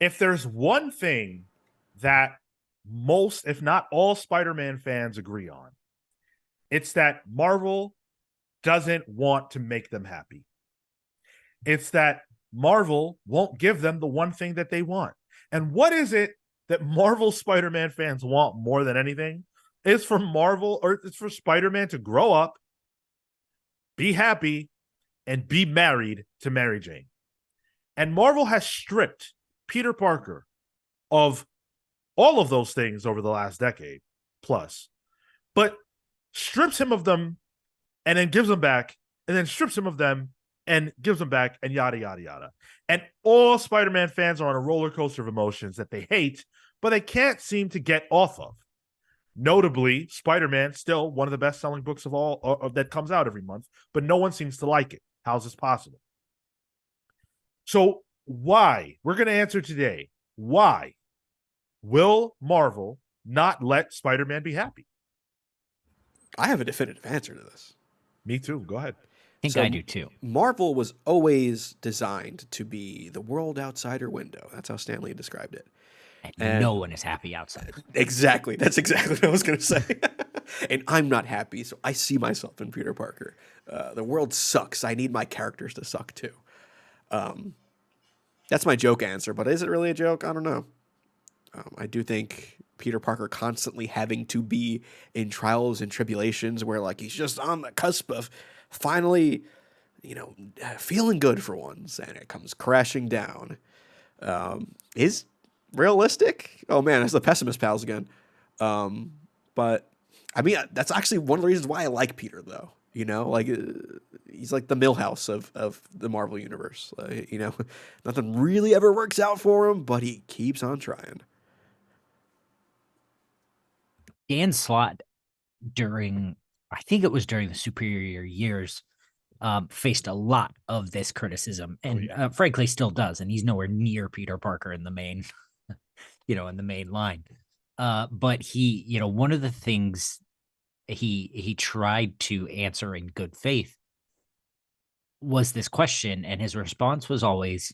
If there's one thing that most, if not all, Spider-Man fans agree on, it's that Marvel doesn't want to make them happy. It's that Marvel won't give them the one thing that they want. And what is it that Marvel Spider-Man fans want more than anything? It's for Marvel, or it's for Spider-Man to grow up, be happy, and be married to Mary Jane. And Marvel has stripped Peter Parker of all of those things over the last decade plus, but strips him of them and then gives them back, and then strips him of them and gives them back, and yada, yada, yada. And all Spider Man fans are on a roller coaster of emotions that they hate, but they can't seem to get off of. Notably, Spider Man, still one of the best selling books of all that comes out every month, but no one seems to like it. How's this possible? So, why? We're going to answer today. Why will Marvel not let Spider Man be happy? I have a definitive answer to this. Me too. Go ahead. I think I do too. Marvel was always designed to be the world outsider window. That's how Stan Lee described it. And no one is happy outside. Exactly. That's exactly what I was going to say. And I'm not happy, so I see myself in Peter Parker. The world sucks. I need my characters to suck too. That's my joke answer, but is it really a joke? I don't know. I do think Peter Parker constantly having to be in trials and tribulations where like he's just on the cusp of finally, feeling good for once, and it comes crashing down. Is realistic? Oh man, it's the pessimist pals again. But I mean, that's actually one of the reasons why I like Peter, though. He's like the Millhouse of the Marvel universe. Nothing really ever works out for him, but he keeps on trying. Dan Slott I think it was during the Superior Years, faced a lot of this criticism, and frankly still does. And he's nowhere near Peter Parker in the main, in the main line. But he, one of the things he tried to answer in good faith was this question, and his response was always,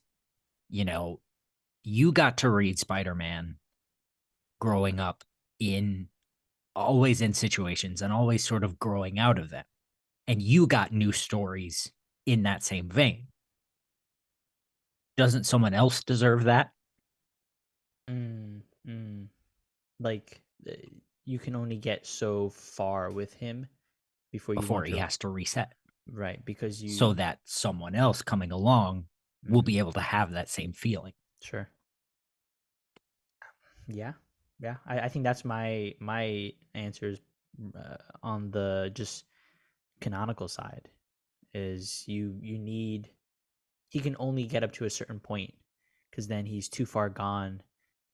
you got to read Spider-Man growing up always in situations and always sort of growing out of them. And you got new stories in that same vein. Doesn't someone else deserve that? Like, you can only get so far with him before he has to reset. Right, because so that someone else coming along will be able to have that same feeling. Sure. Yeah. I think that's my answers on the just canonical side. Is you need, he can only get up to a certain point, because then he's too far gone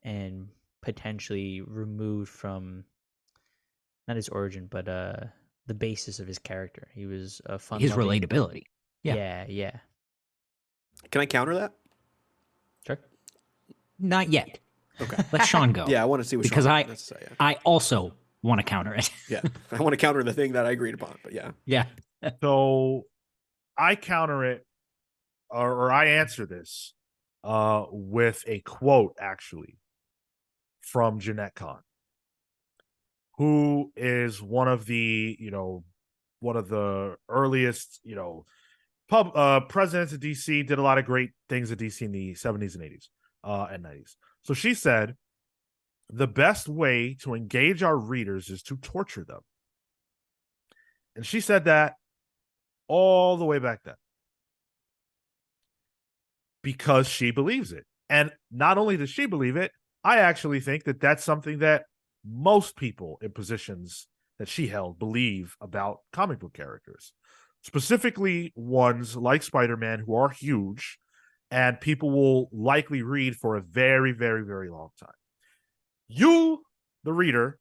and potentially removed from not his origin, but the basis of his character. He was a fun, his relatability. Yeah. Can I counter that? Sure. Not yet. Okay. Let Sean go. Yeah, I want to see what because Sean has to say. Yeah. I also want to counter it. Yeah, I want to counter the thing that I agreed upon. But yeah. Yeah. So I counter it, or I answer this with a quote, actually, from Jeanette Kahn, who is one of the earliest, presidents of DC, did a lot of great things at DC in the 70s and 80s and 90s. So she said, the best way to engage our readers is to torture them. And she said that all the way back then, because she believes it. And not only does she believe it, I actually think that that's something that most people in positions that she held believe about comic book characters, specifically ones like Spider-Man, who are huge and people will likely read for a very, very, very long time. You, the reader,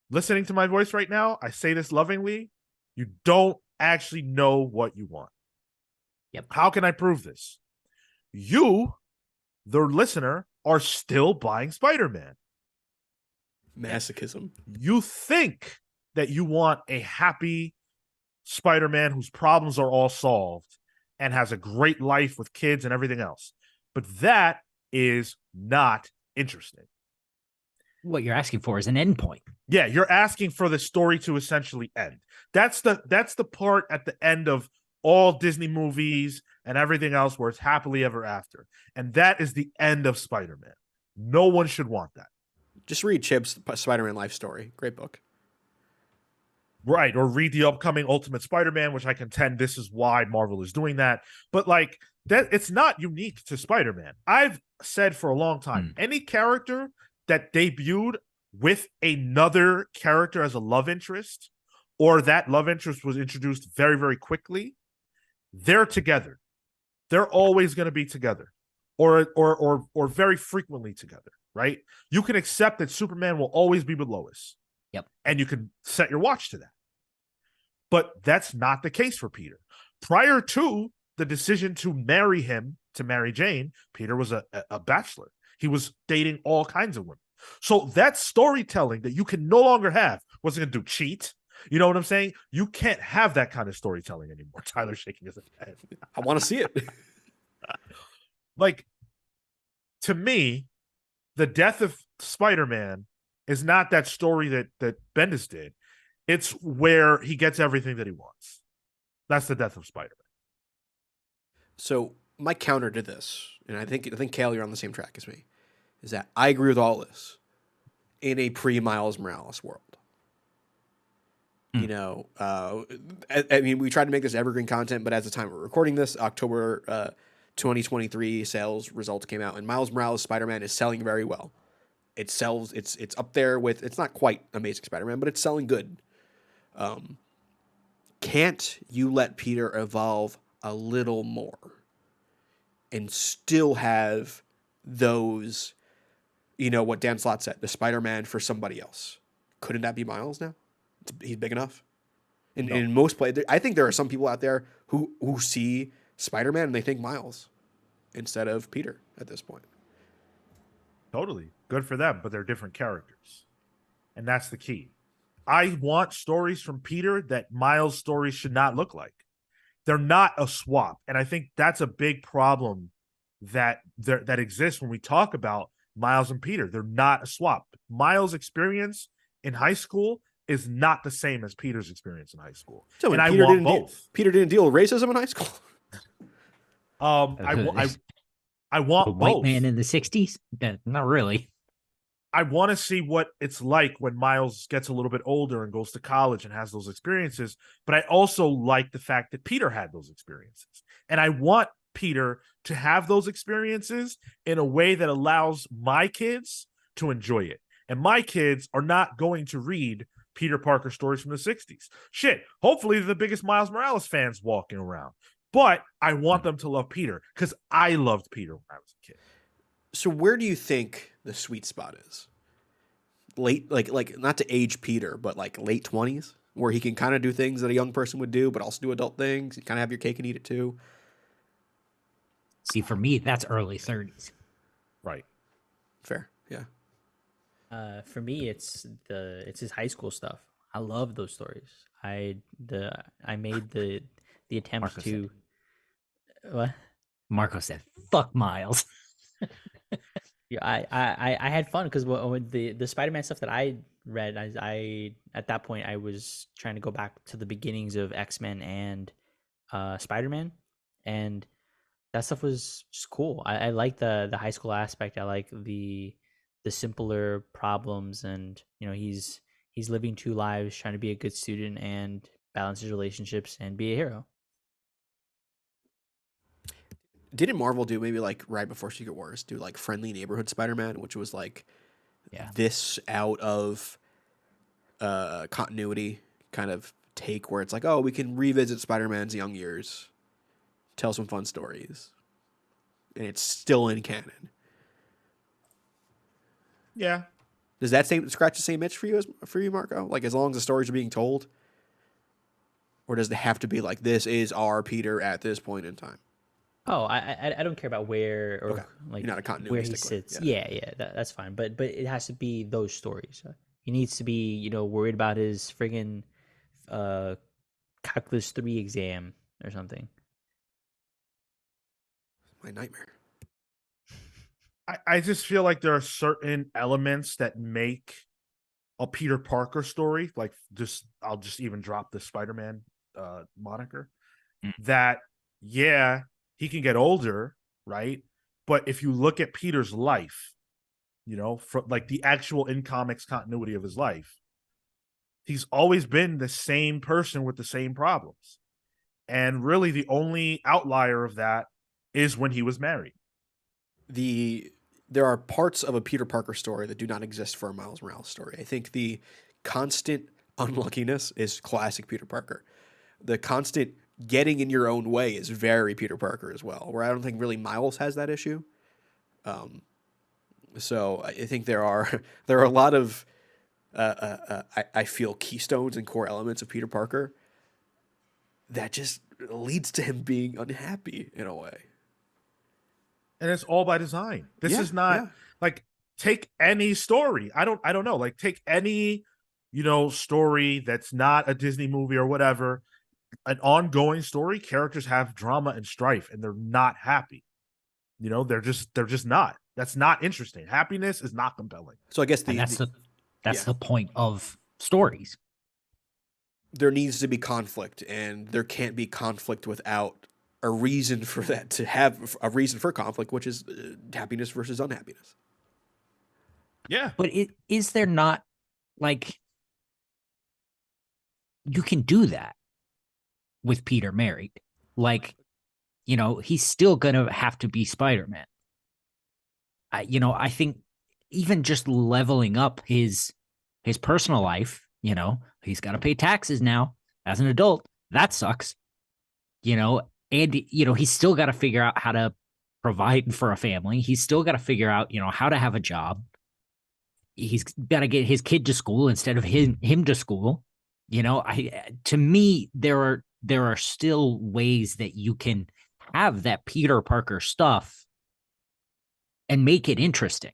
listening to my voice right now, I say this lovingly, you don't actually know what you want. Yep. How can I prove this? You, the listener, are still buying Spider-Man. Masochism. You think that you want a happy Spider-Man whose problems are all solved and has a great life with kids and everything else. But that is not interesting. What you're asking for is an endpoint. Yeah, you're asking for the story to essentially end. That's the part at the end of all Disney movies and everything else where it's happily ever after. And that is the end of Spider-Man. No one should want that. Just read Chip's Spider-Man life story. Great book. Right. Or read the upcoming Ultimate Spider-Man, which I contend this is why Marvel is doing that. But like that, it's not unique to Spider-Man. I've said for a long time, any character that debuted with another character as a love interest, or that love interest was introduced very, very quickly, they're together. They're always going to be together, or very frequently together. Right? You can accept that Superman will always be with Lois. Yep. And you can set your watch to that. But that's not the case for Peter. Prior to the decision to marry him, to marry Jane, Peter was a bachelor. He was dating all kinds of women. So that storytelling that you can no longer have, what's it going to do? Cheat? You know what I'm saying? You can't have that kind of storytelling anymore. Tyler's shaking his head. I want to see it. Like, to me, the death of Spider-Man is not that story that Bendis did. It's where he gets everything that he wants. That's the death of Spider-Man. So my counter to this, and I think Cale, you're on the same track as me, is that I agree with all this in a pre-Miles Morales world. You know, I mean, we tried to make this evergreen content, but at the time we're recording this, October 2023 sales results came out, and Miles Morales Spider-Man is selling very well. It sells. It's up there with. It's not quite Amazing Spider-Man, but it's selling good. Can't you let Peter evolve a little more and still have those, you know, what Dan Slott said, the Spider-Man for somebody else? Couldn't that be Miles now? He's big enough. In most places, I think there are some people out there who see Spider-Man and they think Miles instead of Peter at this point. Totally. Good for them, but they're different characters. And that's the key. I want stories from Peter that Miles' stories should not look like. They're not a swap. And I think that's a big problem that exists when we talk about Miles and Peter. They're not a swap. Miles' experience in high school is not the same as Peter's experience in high school. So and I Peter want both. Peter didn't deal with racism in high school. I want A white both. man in the 60s? Not really. I want to see what it's like when Miles gets a little bit older and goes to college and has those experiences. But I also like the fact that Peter had those experiences. And I want Peter to have those experiences in a way that allows my kids to enjoy it. And my kids are not going to read Peter Parker stories from the 60s. Shit, hopefully they're the biggest Miles Morales fans walking around. But I want them to love Peter because I loved Peter when I was a kid. So where do you think the sweet spot is? Late, like not to age Peter, but like late 20s, where he can kind of do things that a young person would do, but also do adult things. You kind of have your cake and eat it too. See, for me, that's early 30s. Right. Fair, yeah. For me, it's his high school stuff. I love those stories. I made the attempt Marco to said. what? Marco said, "Fuck Miles." Yeah, I had fun because when the Spider-Man stuff that I read, I at that point I was trying to go back to the beginnings of X-Men and Spider-Man, and that stuff was just cool. I like the high school aspect. I like the simpler problems, and you know he's living two lives, trying to be a good student and balance his relationships and be a hero. Didn't Marvel do maybe like right before Secret Wars do like Friendly Neighborhood Spider-Man, which was like this out of continuity kind of take where it's like, oh, we can revisit Spider-Man's young years, tell some fun stories, and it's still in canon. Yeah. Does that scratch the same itch for you, Marco? Like as long as the stories are being told, or does it have to be like this is our Peter at this point in time? Oh, I don't care about where or like You're not a continuity where he stickler. sits. Yeah, that's fine. But it has to be those stories. He needs to be worried about his friggin' calculus 3 exam or something. My nightmare. I just feel like there are certain elements that make a Peter Parker story, like I'll just even drop the Spider-Man moniker, Mm. that yeah, he can get older, right? But if you look at Peter's life, from like the actual in comics continuity of his life, he's always been the same person with the same problems. And really the only outlier of that is when he was married. There are parts of a Peter Parker story that do not exist for a Miles Morales story. I think the constant unluckiness is classic Peter Parker. The constant getting in your own way is very Peter Parker as well, where I don't think really Miles has that issue. So I think there are there are a lot of I feel keystones and core elements of Peter Parker that just leads to him being unhappy in a way. And it's all by design. This Yeah, is not yeah. like, take any story. I don't know. Like, take any, story that's not a Disney movie or whatever, an ongoing story. Characters have drama and strife, and they're not happy. They're just not. That's not interesting. Happiness is not compelling. So I guess And that's yeah. the point of stories. There needs to be conflict, and there can't be conflict without a reason for that to have a reason for conflict, which is happiness versus unhappiness. Yeah. But is there not, like, you can do that with Peter married? Like, he's still gonna have to be Spider-Man. I think even just leveling up his personal life, he's got to pay taxes now as an adult. That sucks. And he's still got to figure out how to provide for a family. He's still got to figure out, how to have a job. He's got to get his kid to school instead of him to school. To me, there are still ways that you can have that Peter Parker stuff and make it interesting.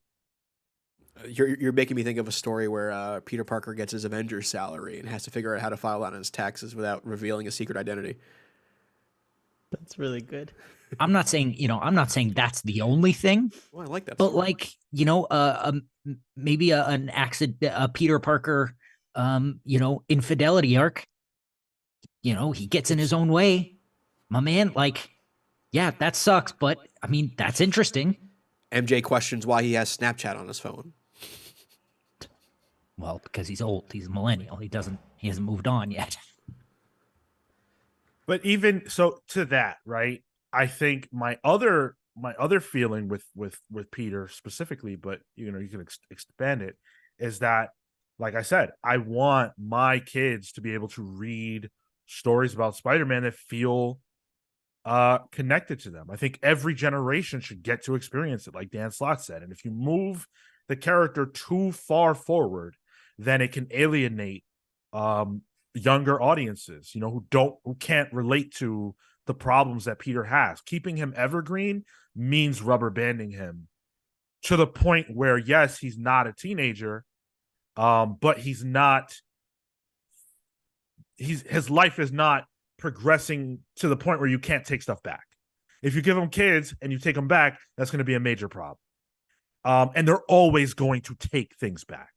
You're making me think of a story where Peter Parker gets his Avengers salary and has to figure out how to file that on his taxes without revealing a secret identity. That's really good. I'm not saying that's the only thing. Well, I like that. But story. like, maybe an accident, a Peter Parker, infidelity arc. He gets in his own way, my man. Like, yeah, that sucks, but I mean, that's interesting. MJ questions why he has Snapchat on his phone. Well, because he's old. He's a millennial. He hasn't moved on yet. But even so, to that, right? I think my other feeling with Peter specifically, but you can expand it, is that, like I said, I want my kids to be able to read stories about Spider-Man that feel connected to them. I think every generation should get to experience it, like Dan Slott said. And if you move the character too far forward, then it can alienate younger audiences, who can't relate to the problems that Peter has. Keeping him evergreen means rubber banding him to the point where, yes, he's not a teenager, but his life is not progressing to the point where you can't take stuff back. If you give them kids and you take them back, that's going to be a major problem. And they're always going to take things back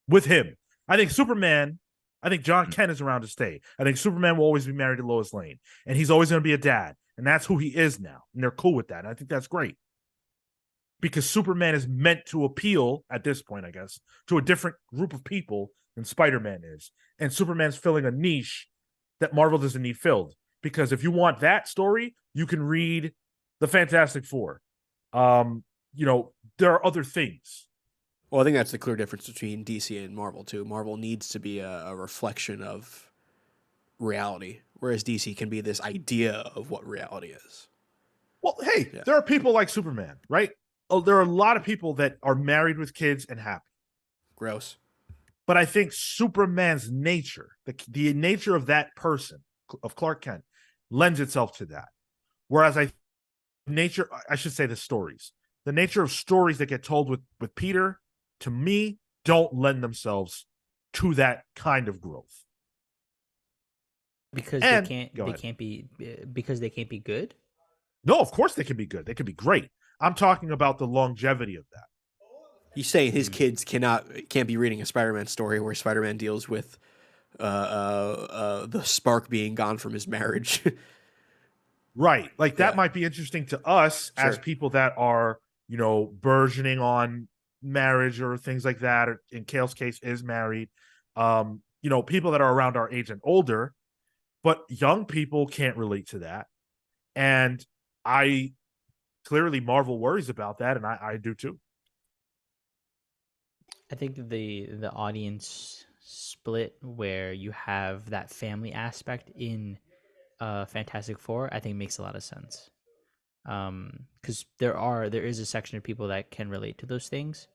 with him. I think John Kent is around to stay. I think Superman will always be married to Lois Lane, and he's always going to be a dad, and that's who he is now, and they're cool with that. And I think that's great, because Superman is meant to appeal, at this point, I guess, to a different group of people than Spider-Man is, and Superman's filling a niche that Marvel doesn't need filled. Because if you want that story, you can read the Fantastic Four. There are other things. Well, I think that's the clear difference between DC and Marvel, too. Marvel needs to be a reflection of reality, whereas DC can be this idea of what reality is. Well, hey, There are people like Superman, right? Oh, there are a lot of people that are married with kids and happy. Gross. But I think Superman's nature, the nature of that person, of Clark Kent, lends itself to that. Whereas the nature of stories that get told with Peter, to me, don't lend themselves to that kind of growth. Because they can't be good. No, of course they can be good. They can be great. I'm talking about the longevity of that. He's saying his kids can't be reading a Spider-Man story where Spider-Man deals with the spark being gone from his marriage. Right. Like that Yeah. might be interesting to us as Sure. people that are, burgeoning on marriage or things like that, or in Cale's case is married. People that are around our age and older, but young people can't relate to that. And clearly Marvel worries about that, and I do too. I think the audience split where you have that family aspect in Fantastic Four, I think makes a lot of sense. Because there is a section of people that can relate to those things.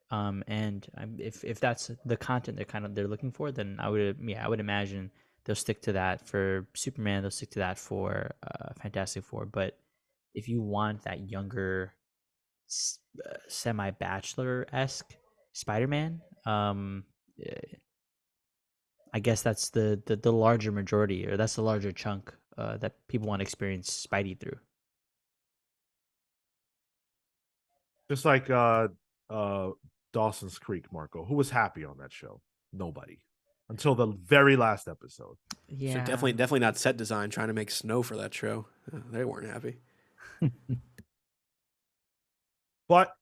And if that's the content they're looking for, then I would imagine they'll stick to that for Superman. They'll stick to that for Fantastic Four. But if you want that younger, semi-bachelor-esque Spider-Man, I guess that's the larger majority, or that's the larger chunk that people want to experience Spidey through. Just like Dawson's Creek, Marco. Who was happy on that show? Nobody. Until the very last episode. Yeah, So definitely not set design trying to make snow for that show. They weren't happy. But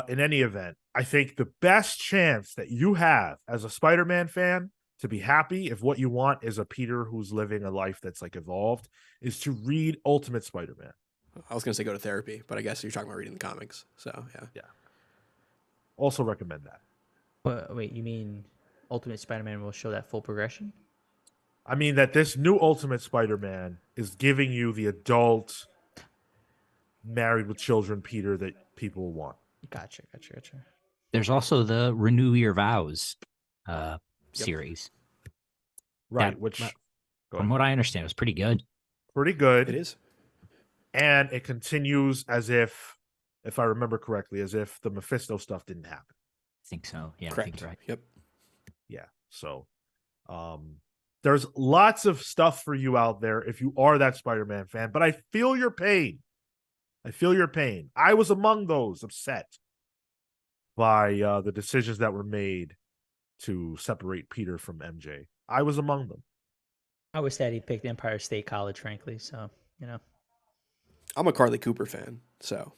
in any event, I think the best chance that you have as a Spider-Man fan to be happy, if what you want is a Peter who's living a life that's like evolved, is to read Ultimate Spider-Man. I was going to say go to therapy, but I guess you're talking about reading the comics. So, yeah. Also recommend that. Wait, you mean Ultimate Spider-Man will show that full progression? I mean that this new Ultimate Spider-Man is giving you the adult, married with children Peter that people want. Gotcha. There's also the Renew Your Vows series. Right, That- which From what I understand, was pretty good. pretty good. It is. And it continues as if I remember correctly, as if the Mephisto stuff didn't happen. I think so. Yeah, I Correct. think you're right. Yep. Yeah. So there's lots of stuff for you out there if you are that Spider-Man fan, but I feel your pain. I was among those upset by the decisions that were made to separate Peter from MJ. I was among them. I was sad he picked Empire State College, frankly. So I'm a Carly Cooper fan, so.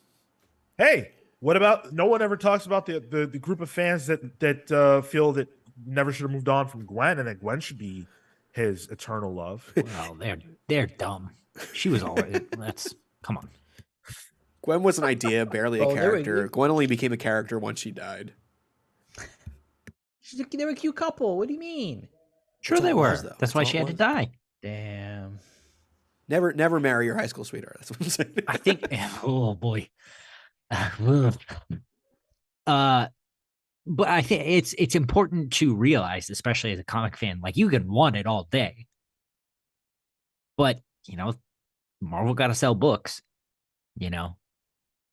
Hey, what about no one ever talks about the group of fans that feel that never should have moved on from Gwen, and that Gwen should be his eternal love. Well, they're dumb. She was already. Come on. Gwen was an idea, barely a Oh, they were character. good. Gwen only became a character once she died. they were a cute couple. What do you mean? Sure, That's they all it were. was, though. That's That's why all she it had to was. die. Damn. Never marry your high school sweetheart. That's what I'm saying. I think. Oh boy. But I think it's important to realize, especially as a comic fan, like you can want it all day, but Marvel got to sell books.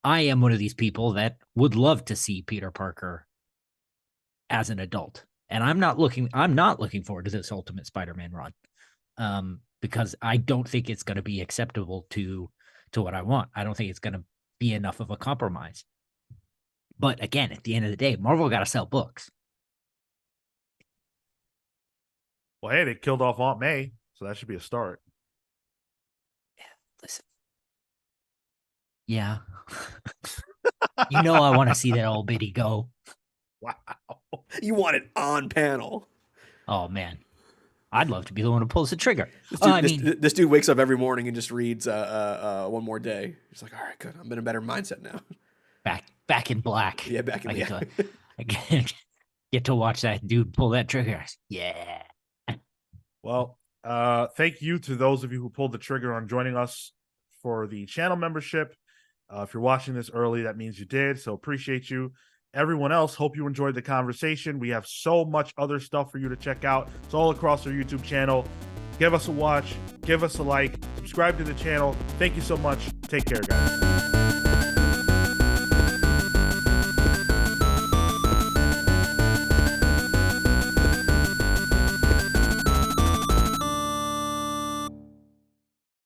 I am one of these people that would love to see Peter Parker as an adult, and I'm not looking forward to this Ultimate Spider-Man run, because I don't think it's going to be acceptable to what I want. I don't think it's going to be enough of a compromise. But again, at the end of the day, Marvel got to sell books. Well, hey, they killed off Aunt May, so that should be a start. Listen. Yeah. I want to see that old biddy go. Wow. You want it on panel. Oh, man. I'd love to be the one who pulls the trigger. This dude wakes up every morning and just reads One More Day. He's like, all right, good. I'm in a better mindset now. Back in black. Yeah, back in I get to watch that dude pull that trigger. Yeah. Well, thank you to those of you who pulled the trigger on joining us for the channel membership. If you're watching this early, that means you did. So appreciate you. Everyone else, hope you enjoyed the conversation. We have so much other stuff for you to check out. It's all across our YouTube channel. Give us a watch. Give us a like. Subscribe to the channel. Thank you so much. Take care, guys.